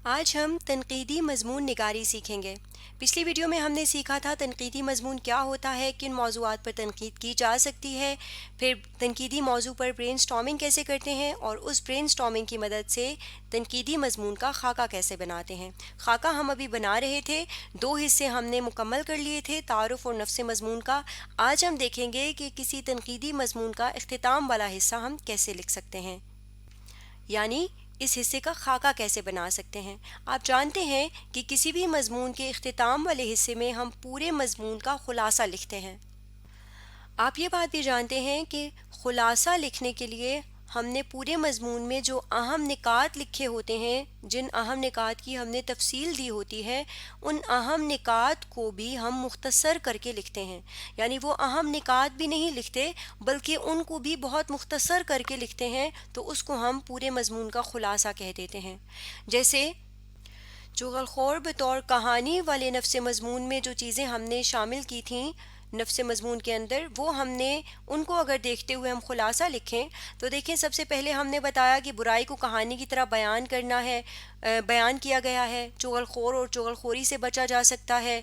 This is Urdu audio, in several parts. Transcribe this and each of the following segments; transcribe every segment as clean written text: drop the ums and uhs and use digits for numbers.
آج ہم تنقیدی مضمون نگاری سیکھیں گے۔ پچھلی ویڈیو میں ہم نے سیکھا تھا تنقیدی مضمون کیا ہوتا ہے، کن موضوعات پر تنقید کی جا سکتی ہے، پھر تنقیدی موضوع پر برین سٹارمنگ کیسے کرتے ہیں اور اس برین سٹارمنگ کی مدد سے تنقیدی مضمون کا خاکہ کیسے بناتے ہیں۔ خاکہ ہم ابھی بنا رہے تھے، 2 حصے ہم نے مکمل کر لیے تھے، تعارف اور نفس مضمون کا۔ آج ہم دیکھیں گے کہ کسی تنقیدی مضمون کا اختتام والا حصہ ہم کیسے لکھ سکتے ہیں، یعنی اس حصے کا خاکہ کیسے بنا سکتے ہیں۔ آپ جانتے ہیں کہ کسی بھی مضمون کے اختتام والے حصے میں ہم پورے مضمون کا خلاصہ لکھتے ہیں۔ آپ یہ بات بھی جانتے ہیں کہ خلاصہ لکھنے کے لیے ہم نے پورے مضمون میں جو اہم نکات لکھے ہوتے ہیں، جن اہم نکات کی ہم نے تفصیل دی ہوتی ہے، ان اہم نکات کو بھی ہم مختصر کر کے لکھتے ہیں۔ یعنی وہ اہم نکات بھی نہیں لکھتے بلکہ ان کو بھی بہت مختصر کر کے لکھتے ہیں، تو اس کو ہم پورے مضمون کا خلاصہ کہہ دیتے ہیں۔ جیسے چغل خور بطور کہانی والے نفس مضمون میں جو چیزیں ہم نے شامل کی تھیں نفس مضمون کے اندر، وہ ہم نے ان کو اگر دیکھتے ہوئے ہم خلاصہ لکھیں تو دیکھیں، سب سے پہلے ہم نے بتایا کہ برائی کو کہانی کی طرح بیان کرنا ہے، بیان کیا گیا ہے، چغل خور اور چغل خوری سے بچا جا سکتا ہے۔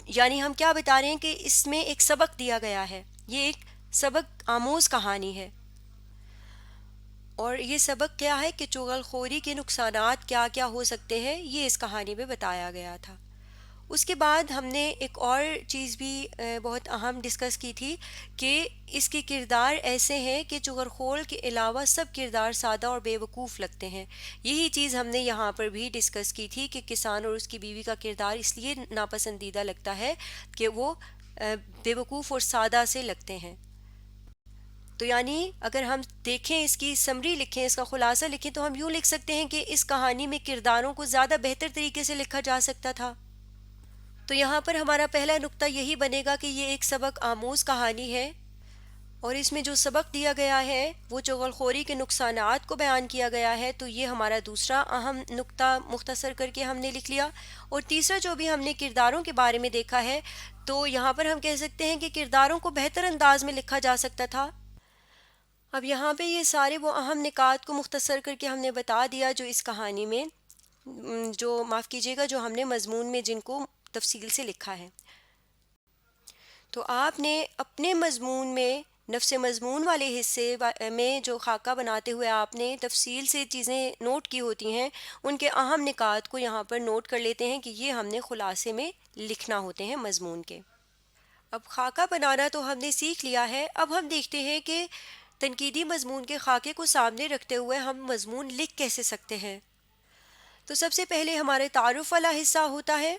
یعنی ہم کیا بتا رہے ہیں کہ اس میں ایک سبق دیا گیا ہے، یہ ایک سبق آموز کہانی ہے، اور یہ سبق کیا ہے کہ چغل خوری کے نقصانات کیا کیا ہو سکتے ہیں، یہ اس کہانی میں بتایا گیا تھا۔ اس کے بعد ہم نے ایک اور چیز بھی بہت اہم ڈسکس کی تھی کہ اس کے کردار ایسے ہیں کہ چغل خور کے علاوہ سب کردار سادہ اور بے وقوف لگتے ہیں۔ یہی چیز ہم نے یہاں پر بھی ڈسکس کی تھی کہ کسان اور اس کی بیوی کا کردار اس لیے ناپسندیدہ لگتا ہے کہ وہ بے وقوف اور سادہ سے لگتے ہیں۔ تو یعنی اگر ہم دیکھیں، اس کی سمری لکھیں، اس کا خلاصہ لکھیں، تو ہم یوں لکھ سکتے ہیں کہ اس کہانی میں کرداروں کو زیادہ بہتر طریقے سے لکھا جا سکتا تھا۔ تو یہاں پر ہمارا پہلا نقطہ یہی بنے گا کہ یہ ایک سبق آموز کہانی ہے، اور اس میں جو سبق دیا گیا ہے وہ چغل خوری کے نقصانات کو بیان کیا گیا ہے، تو یہ ہمارا دوسرا اہم نقطہ مختصر کر کے ہم نے لکھ لیا۔ اور تیسرا جو بھی ہم نے کرداروں کے بارے میں دیکھا ہے، تو یہاں پر ہم کہہ سکتے ہیں کہ کرداروں کو بہتر انداز میں لکھا جا سکتا تھا۔ اب یہاں پہ یہ سارے وہ اہم نکات کو مختصر کر کے ہم نے بتا دیا جو اس کہانی میں، جو معاف کیجیے گا، جو ہم نے مضمون میں جن کو تفصیل سے لکھا ہے۔ تو آپ نے اپنے مضمون میں نفس مضمون والے حصے میں جو خاکہ بناتے ہوئے آپ نے تفصیل سے چیزیں نوٹ کی ہوتی ہیں، ان کے اہم نکات کو یہاں پر نوٹ کر لیتے ہیں کہ یہ ہم نے خلاصے میں لکھنا ہوتے ہیں مضمون کے۔ اب خاکہ بنانا تو ہم نے سیکھ لیا ہے، اب ہم دیکھتے ہیں کہ تنقیدی مضمون کے خاکے کو سامنے رکھتے ہوئے ہم مضمون لکھ کیسے سکتے ہیں۔ تو سب سے پہلے ہمارے تعارف والا حصہ ہوتا ہے۔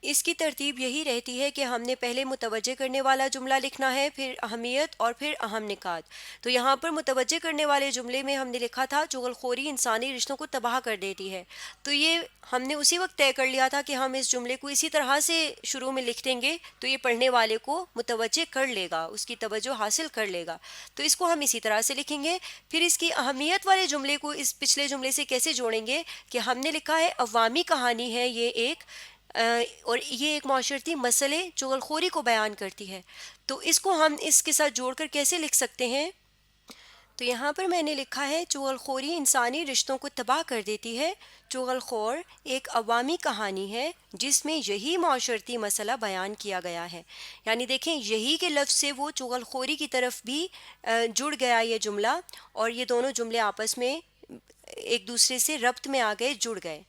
اس کی ترتیب یہی رہتی ہے کہ ہم نے پہلے متوجہ کرنے والا جملہ لکھنا ہے، پھر اہمیت اور پھر اہم نکات۔ تو یہاں پر متوجہ کرنے والے جملے میں ہم نے لکھا تھا چغل خوری انسانی رشتوں کو تباہ کر دیتی ہے۔ تو یہ ہم نے اسی وقت طے کر لیا تھا کہ ہم اس جملے کو اسی طرح سے شروع میں لکھ دیں گے تو یہ پڑھنے والے کو متوجہ کر لے گا، اس کی توجہ حاصل کر لے گا، تو اس کو ہم اسی طرح سے لکھیں گے۔ پھر اس کی اہمیت والے جملے کو اس پچھلے جملے سے کیسے جوڑیں گے کہ ہم نے لکھا ہے عوامی کہانی ہے یہ ایک، اور یہ ایک معاشرتی مسئلے چغل خوری کو بیان کرتی ہے، تو اس کو ہم اس کے ساتھ جوڑ کر کیسے لکھ سکتے ہیں۔ تو یہاں پر میں نے لکھا ہے چغل خوری انسانی رشتوں کو تباہ کر دیتی ہے۔ چغل خور ایک عوامی کہانی ہے جس میں یہی معاشرتی مسئلہ بیان کیا گیا ہے۔ یعنی دیکھیں، یہی کے لفظ سے وہ چغل خوری کی طرف بھی جڑ گیا یہ جملہ، اور یہ دونوں جملے آپس میں ایک دوسرے سے ربط میں آ گئے، جڑ گئے۔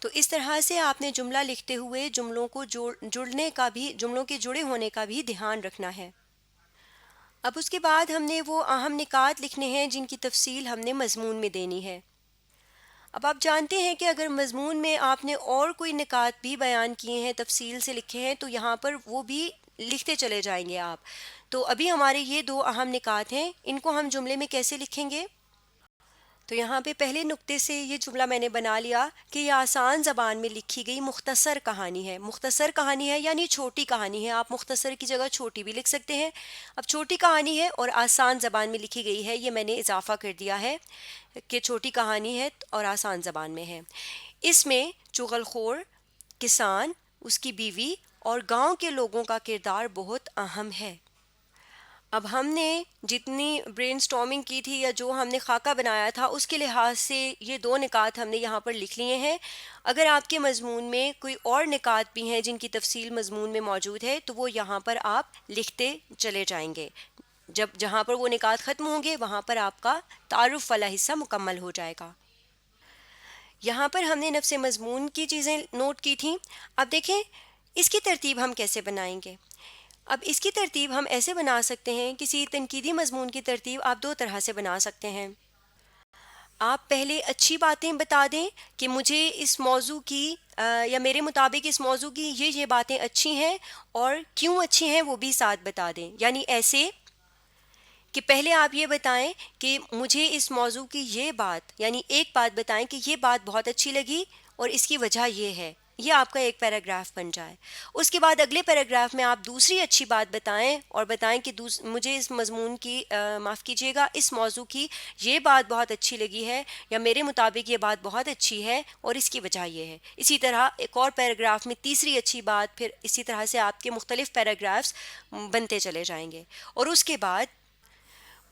تو اس طرح سے آپ نے جملہ لکھتے ہوئے جملوں کو جڑنے کا بھی، جملوں کے جڑے ہونے کا بھی دھیان رکھنا ہے۔ اب اس کے بعد ہم نے وہ اہم نکات لکھنے ہیں جن کی تفصیل ہم نے مضمون میں دینی ہے۔ اب آپ جانتے ہیں کہ اگر مضمون میں آپ نے اور کوئی نکات بھی بیان کیے ہیں، تفصیل سے لکھے ہیں، تو یہاں پر وہ بھی لکھتے چلے جائیں گے آپ۔ تو ابھی ہمارے یہ 2 اہم نکات ہیں، ان کو ہم جملے میں کیسے لکھیں گے؟ تو یہاں پہ پہلے نقطے سے یہ جملہ میں نے بنا لیا کہ یہ آسان زبان میں لکھی گئی مختصر کہانی ہے۔ مختصر کہانی ہے یعنی چھوٹی کہانی ہے، آپ مختصر کی جگہ چھوٹی بھی لکھ سکتے ہیں۔ اب چھوٹی کہانی ہے اور آسان زبان میں لکھی گئی ہے، یہ میں نے اضافہ کر دیا ہے کہ چھوٹی کہانی ہے اور آسان زبان میں ہے۔ اس میں چغل خور، کسان، اس کی بیوی اور گاؤں کے لوگوں کا کردار بہت اہم ہے۔ اب ہم نے جتنی برین سٹارمنگ کی تھی یا جو ہم نے خاکہ بنایا تھا اس کے لحاظ سے یہ دو نکات ہم نے یہاں پر لکھ لیے ہیں. اگر آپ کے مضمون میں کوئی اور نکات بھی ہیں جن کی تفصیل مضمون میں موجود ہے تو وہ یہاں پر آپ لکھتے چلے جائیں گے. جہاں پر وہ نکات ختم ہوں گے وہاں پر آپ کا تعارف والا حصہ مکمل ہو جائے گا. یہاں پر ہم نے نفس مضمون کی چیزیں نوٹ کی تھیں. اب دیکھیں اس کی ترتیب ہم کیسے بنائیں گے. اب اس کی ترتیب ہم ایسے بنا سکتے ہیں. کسی تنقیدی مضمون کی ترتیب آپ دو طرح سے بنا سکتے ہیں. آپ پہلے اچھی باتیں بتا دیں کہ مجھے اس موضوع کی یا میرے مطابق اس موضوع کی یہ باتیں اچھی ہیں اور کیوں اچھی ہیں وہ بھی ساتھ بتا دیں. یعنی ایسے کہ پہلے آپ یہ بتائیں کہ مجھے اس موضوع کی یہ بات، یعنی ایک بات بتائیں کہ یہ بات بہت اچھی لگی اور اس کی وجہ یہ ہے. یہ آپ کا ایک پیراگراف بن جائے. اس کے بعد اگلے پیراگراف میں آپ دوسری اچھی بات بتائیں اور بتائیں کہ مجھے اس مضمون کی معاف کیجیے گا اس موضوع کی یہ بات بہت اچھی لگی ہے یا میرے مطابق یہ بات بہت اچھی ہے اور اس کی وجہ یہ ہے. اسی طرح ایک اور پیراگراف میں تیسری اچھی بات، پھر اسی طرح سے آپ کے مختلف پیراگرافس بنتے چلے جائیں گے. اور اس کے بعد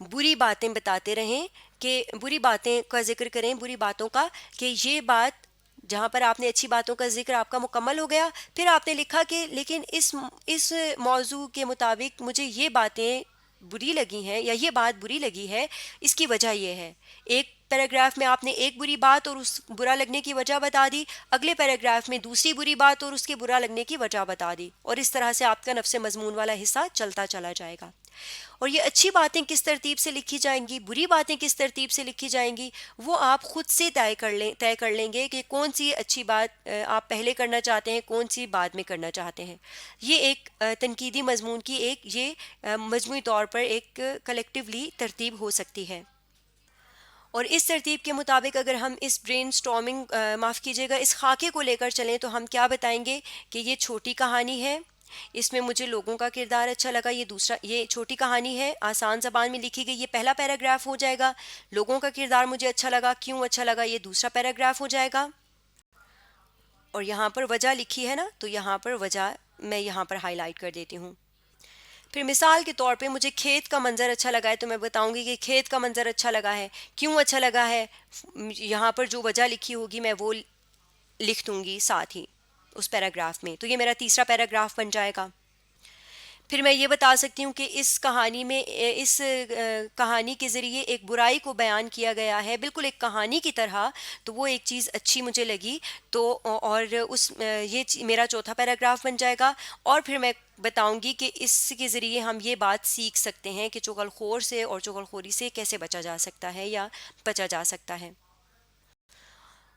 بری باتیں بتاتے رہیں کہ بری باتیں کا ذکر کریں، بری باتوں کا، کہ یہ بات جہاں پر آپ نے اچھی باتوں کا ذکر آپ کا مکمل ہو گیا پھر آپ نے لکھا کہ لیکن اس موضوع کے مطابق مجھے یہ باتیں بری لگی ہیں یا یہ بات بری لگی ہے، اس کی وجہ یہ ہے. ایک پیراگراف میں آپ نے ایک بری بات اور اس برا لگنے کی وجہ بتا دی، اگلے پیراگراف میں دوسری بری بات اور اس کے برا لگنے کی وجہ بتا دی، اور اس طرح سے آپ کا نفس مضمون والا حصہ چلتا چلا جائے گا. اور یہ اچھی باتیں کس ترتیب سے لکھی جائیں گی، بری باتیں کس ترتیب سے لکھی جائیں گی، وہ آپ خود سے طے کر لیں گے کہ کون سی اچھی بات آپ پہلے کرنا چاہتے ہیں، کون سی بعد میں کرنا چاہتے ہیں. یہ ایک تنقیدی مضمون کی مجموعی طور پر ایک کلیکٹیولی ترتیب ہو سکتی ہے. اور اس ترتیب کے مطابق اگر ہم اس برین سٹارمنگ معاف کیجیے گا اس خاکے کو لے کر چلیں تو ہم کیا بتائیں گے کہ یہ چھوٹی کہانی ہے، اس میں مجھے لوگوں کا کردار اچھا لگا. یہ چھوٹی کہانی ہے، آسان زبان میں لکھی گئی، یہ پہلا پیراگراف ہو جائے گا. لوگوں کا کردار مجھے اچھا لگا، کیوں اچھا لگا، یہ دوسرا پیراگراف ہو جائے گا. اور یہاں پر وجہ لکھی ہے نا، تو یہاں پر وجہ میں یہاں پر ہائی لائٹ کر دیتی ہوں. پھر مثال کے طور پہ مجھے کھیت کا منظر اچھا لگا ہے تو میں بتاؤں گی کہ کھیت کا منظر اچھا لگا ہے، کیوں اچھا لگا ہے. یہاں پر جو وجہ لکھی ہوگی میں وہ لکھ دوں گی ساتھ ہی اس پیراگراف میں، تو یہ میرا تیسرا پیراگراف بن جائے گا. پھر میں یہ بتا سکتی ہوں کہ اس کہانی کے ذریعے ایک برائی کو بیان کیا گیا ہے بالکل ایک کہانی کی طرح، تو وہ ایک چیز اچھی مجھے لگی تو اور یہ میرا چوتھا پیراگراف بن جائے گا. اور پھر میں بتاؤں گی کہ اس کے ذریعے ہم یہ بات سیکھ سکتے ہیں کہ چغل خور سے اور چغل خوری سے کیسے بچا جا سکتا ہے یا بچا جا سکتا ہے.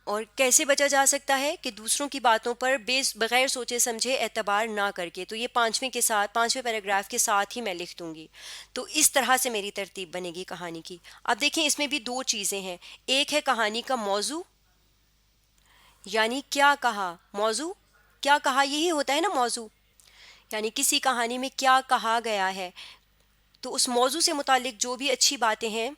اور کیسے بچا جا سکتا ہے کہ دوسروں کی باتوں پر بغیر سوچے سمجھے اعتبار نہ کر کے. تو یہ پانچویں پیراگراف کے ساتھ ہی میں لکھ دوں گی. تو اس طرح سے میری ترتیب بنے گی کہانی کی. اب دیکھیں اس میں بھی دو چیزیں ہیں. ایک ہے کہانی کا موضوع، یعنی کیا کہا. موضوع کیا کہا یہی ہوتا ہے نا موضوع، یعنی کسی کہانی میں کیا کہا گیا ہے. تو اس موضوع سے متعلق جو بھی اچھی باتیں ہیں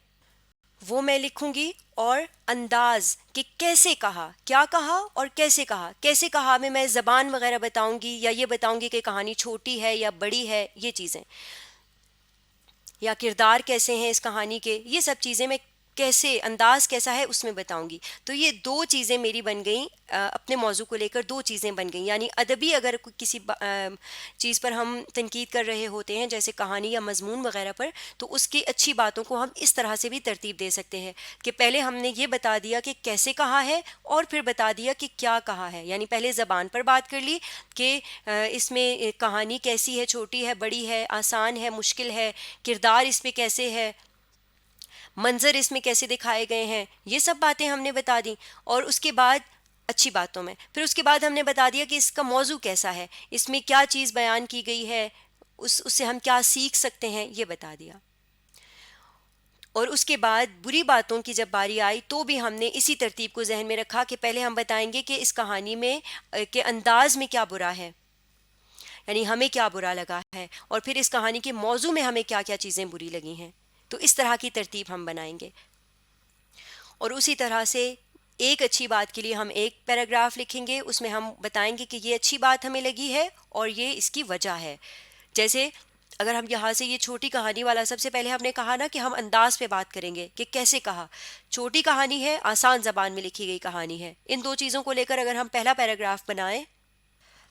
وہ میں لکھوں گی. اور انداز کہ کیسے کہا، کیا کہا اور کیسے کہا. کیسے کہا میں زبان وغیرہ بتاؤں گی یا یہ بتاؤں گی کہ کہانی چھوٹی ہے یا بڑی ہے، یہ چیزیں، یا کردار کیسے ہیں اس کہانی کے، یہ سب چیزیں میں کیسے، انداز کیسا ہے اس میں بتاؤں گی. تو یہ دو چیزیں میری بن گئیں، اپنے موضوع کو لے کر دو چیزیں بن گئیں. یعنی ادبی اگر کسی چیز پر ہم تنقید کر رہے ہوتے ہیں جیسے کہانی یا مضمون وغیرہ پر، تو اس کی اچھی باتوں کو ہم اس طرح سے بھی ترتیب دے سکتے ہیں کہ پہلے ہم نے یہ بتا دیا کہ کیسے کہا ہے اور پھر بتا دیا کہ کیا کہا ہے. یعنی پہلے زبان پر بات کر لی کہ اس میں کہانی کیسی ہے، چھوٹی ہے، بڑی ہے، آسان ہے، مشکل ہے، کردار اس میں کیسے ہے، منظر اس میں کیسے دکھائے گئے ہیں، یہ سب باتیں ہم نے بتا دیں. اور اس کے بعد اچھی باتوں میں پھر اس کے بعد ہم نے بتا دیا کہ اس کا موضوع کیسا ہے، اس میں کیا چیز بیان کی گئی ہے، اس سے ہم کیا سیکھ سکتے ہیں، یہ بتا دیا. اور اس کے بعد بری باتوں کی جب باری آئی تو بھی ہم نے اسی ترتیب کو ذہن میں رکھا کہ پہلے ہم بتائیں گے کہ اس کہانی میں کے انداز میں کیا برا ہے، یعنی ہمیں کیا برا لگا ہے، اور پھر اس کہانی کے موضوع میں ہمیں کیا کیا چیزیں بری لگی ہیں. تو اس طرح کی ترتیب ہم بنائیں گے. اور اسی طرح سے ایک اچھی بات کے لیے ہم ایک پیراگراف لکھیں گے، اس میں ہم بتائیں گے کہ یہ اچھی بات ہمیں لگی ہے اور یہ اس کی وجہ ہے. جیسے اگر ہم یہاں سے یہ چھوٹی کہانی والا، سب سے پہلے ہم نے کہا نا کہ ہم انداز پہ بات کریں گے کہ کیسے کہا. چھوٹی کہانی ہے، آسان زبان میں لکھی گئی کہانی ہے. ان دو چیزوں کو لے کر اگر ہم پہلا پیراگراف بنائیں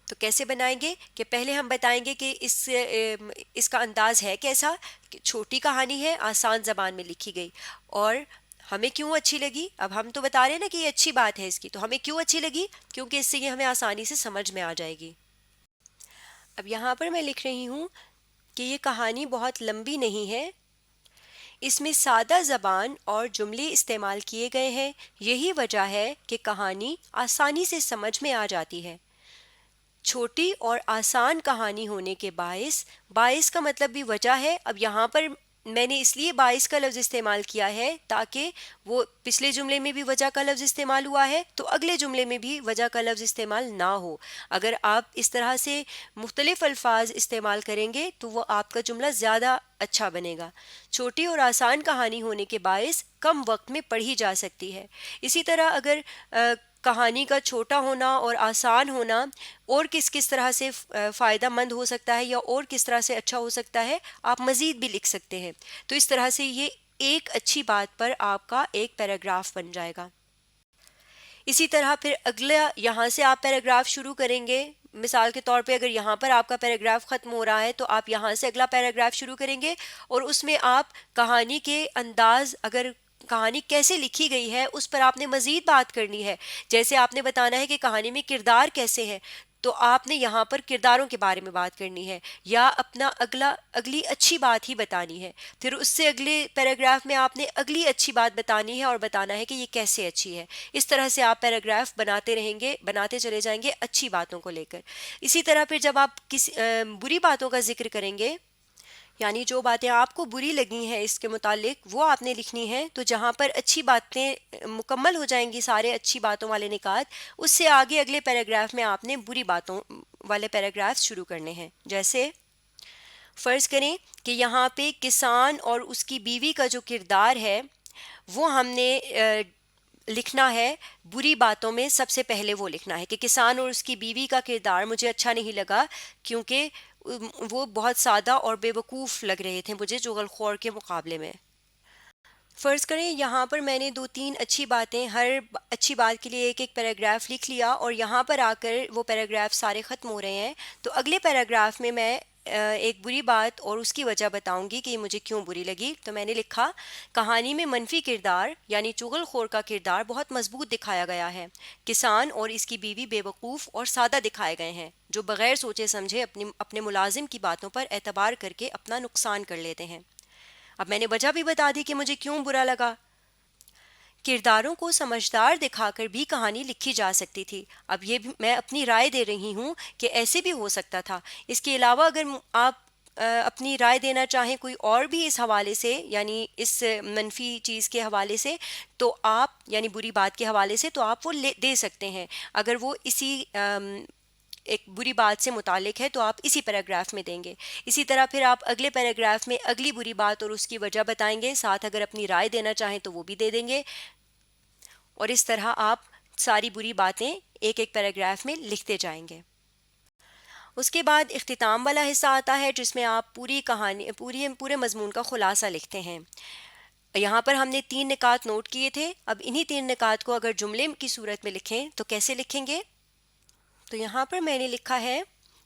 تو کیسے بنائیں گے کہ پہلے ہم بتائیں گے کہ اس کا انداز ہے کیسا، کہ چھوٹی کہانی ہے، آسان زبان میں لکھی گئی. اور ہمیں کیوں اچھی لگی؟ اب ہم تو بتا رہے ہیں نا کہ یہ اچھی بات ہے اس کی، تو ہمیں کیوں اچھی لگی؟ کیونکہ اس سے یہ ہمیں آسانی سے سمجھ میں آ جائے گی. اب یہاں پر میں لکھ رہی ہوں کہ یہ کہانی بہت لمبی نہیں ہے، اس میں سادہ زبان اور جملے استعمال کیے گئے ہیں، یہی وجہ ہے کہ کہانی آسانی سے سمجھ میں آ جاتی ہے. چھوٹی اور آسان کہانی ہونے کے باعث کا مطلب بھی وجہ ہے. اب یہاں پر میں نے اس لیے باعث کا لفظ استعمال کیا ہے تاکہ وہ پچھلے جملے میں بھی وجہ کا لفظ استعمال ہوا ہے تو اگلے جملے میں بھی وجہ کا لفظ استعمال نہ ہو. اگر آپ اس طرح سے مختلف الفاظ استعمال کریں گے تو وہ آپ کا جملہ زیادہ اچھا بنے گا. چھوٹی اور آسان کہانی ہونے کے باعث کم وقت میں پڑھی جا سکتی ہے. اسی طرح اگر کہانی کا چھوٹا ہونا اور آسان ہونا اور کس طرح سے فائدہ مند ہو سکتا ہے یا اور کس طرح سے اچھا ہو سکتا ہے، آپ مزید بھی لکھ سکتے ہیں. تو اس طرح سے یہ ایک اچھی بات پر آپ کا ایک پیراگراف بن جائے گا. اسی طرح پھر اگلا یہاں سے آپ پیراگراف شروع کریں گے. مثال کے طور پہ اگر یہاں پر آپ کا پیراگراف ختم ہو رہا ہے تو آپ یہاں سے اگلا پیراگراف شروع کریں گے اور اس میں آپ کہانی کے انداز، اگر کہانی کیسے لکھی گئی ہے اس پر آپ نے مزید بات کرنی ہے. جیسے آپ نے بتانا ہے کہ کہانی میں کردار کیسے ہیں، تو آپ نے یہاں پر کرداروں کے بارے میں بات کرنی ہے یا اپنا اگلی اچھی بات ہی بتانی ہے. پھر اس سے اگلے پیراگراف میں آپ نے اگلی اچھی بات بتانی ہے اور بتانا ہے کہ یہ کیسے اچھی ہے. اس طرح سے آپ پیراگراف بناتے رہیں گے، بناتے چلے جائیں گے اچھی باتوں کو لے کر. اسی طرح پھر جب آپ کسی بری باتوں کا ذکر کریں گے، یعنی جو باتیں آپ کو بری لگی ہیں اس کے متعلق وہ آپ نے لکھنی ہے. تو جہاں پر اچھی باتیں مکمل ہو جائیں گی، سارے اچھی باتوں والے نکات، اس سے آگے اگلے پیراگراف میں آپ نے بری باتوں والے پیراگراف شروع کرنے ہیں. جیسے فرض کریں کہ یہاں پہ کسان اور اس کی بیوی کا جو کردار ہے وہ ہم نے لکھنا ہے. بری باتوں میں سب سے پہلے وہ لکھنا ہے کہ کسان اور اس کی بیوی کا کردار مجھے اچھا نہیں لگا کیونکہ وہ بہت سادہ اور بے وقوف لگ رہے تھے مجھے چغل خور کے مقابلے میں. فرض کریں یہاں پر میں نے 2-3 اچھی باتیں، ہر اچھی بات کے لیے ایک ایک پیراگراف لکھ لیا اور یہاں پر آ کر وہ پیراگراف سارے ختم ہو رہے ہیں. تو اگلے پیراگراف میں ایک بری بات اور اس کی وجہ بتاؤں گی کہ یہ مجھے کیوں بری لگی. تو میں نے لکھا کہانی میں منفی کردار یعنی چغل خور کا کردار بہت مضبوط دکھایا گیا ہے. کسان اور اس کی بیوی بے وقوف اور سادہ دکھائے گئے ہیں جو بغیر سوچے سمجھے اپنے ملازم کی باتوں پر اعتبار کر کے اپنا نقصان کر لیتے ہیں. اب میں نے وجہ بھی بتا دی کہ مجھے کیوں برا لگا. کرداروں کو سمجھدار دکھا کر بھی کہانی لکھی جا سکتی تھی. اب یہ بھی میں اپنی رائے دے رہی ہوں کہ ایسے بھی ہو سکتا تھا. اس کے علاوہ اگر آپ اپنی رائے دینا چاہیں کوئی اور بھی اس حوالے سے، یعنی اس منفی چیز کے حوالے سے، تو آپ یعنی بری بات کے حوالے سے، تو آپ وہ دے سکتے ہیں. اگر وہ اسی ایک بری بات سے متعلق ہے تو آپ اسی پیراگراف میں دیں گے. اسی طرح پھر آپ اگلے پیراگراف میں اگلی بری بات اور اس کی وجہ بتائیں گے، ساتھ اگر اپنی رائے دینا چاہیں تو وہ بھی دے دیں گے. اور اس طرح آپ ساری بری باتیں ایک ایک پیراگراف میں لکھتے جائیں گے. اس کے بعد اختتام والا حصہ آتا ہے جس میں آپ پوری کہانی پورے مضمون کا خلاصہ لکھتے ہیں. یہاں پر ہم نے 3 نکات نوٹ کیے تھے. اب انہی 3 نکات کو اگر جملے کی صورت میں لکھیں تو کیسے لکھیں گے؟ تو یہاں پر میں نے لکھا ہے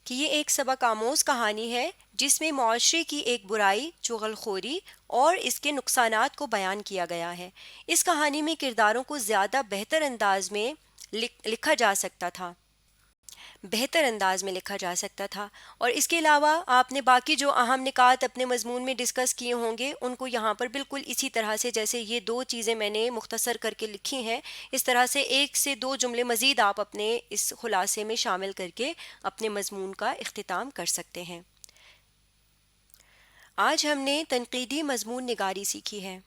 کہ یہ ایک سبق آموز کہانی ہے جس میں معاشرے کی ایک برائی چغل خوری اور اس کے نقصانات کو بیان کیا گیا ہے. اس کہانی میں کرداروں کو زیادہ بہتر انداز میں لکھا جا سکتا تھا اور اس کے علاوہ آپ نے باقی جو اہم نکات اپنے مضمون میں ڈسکس کیے ہوں گے ان کو یہاں پر بالکل اسی طرح سے، جیسے یہ 2 چیزیں میں نے مختصر کر کے لکھی ہیں، اس طرح سے 1 سے 2 جملے مزید آپ اپنے اس خلاصے میں شامل کر کے اپنے مضمون کا اختتام کر سکتے ہیں. آج ہم نے تنقیدی مضمون نگاری سیکھی ہے.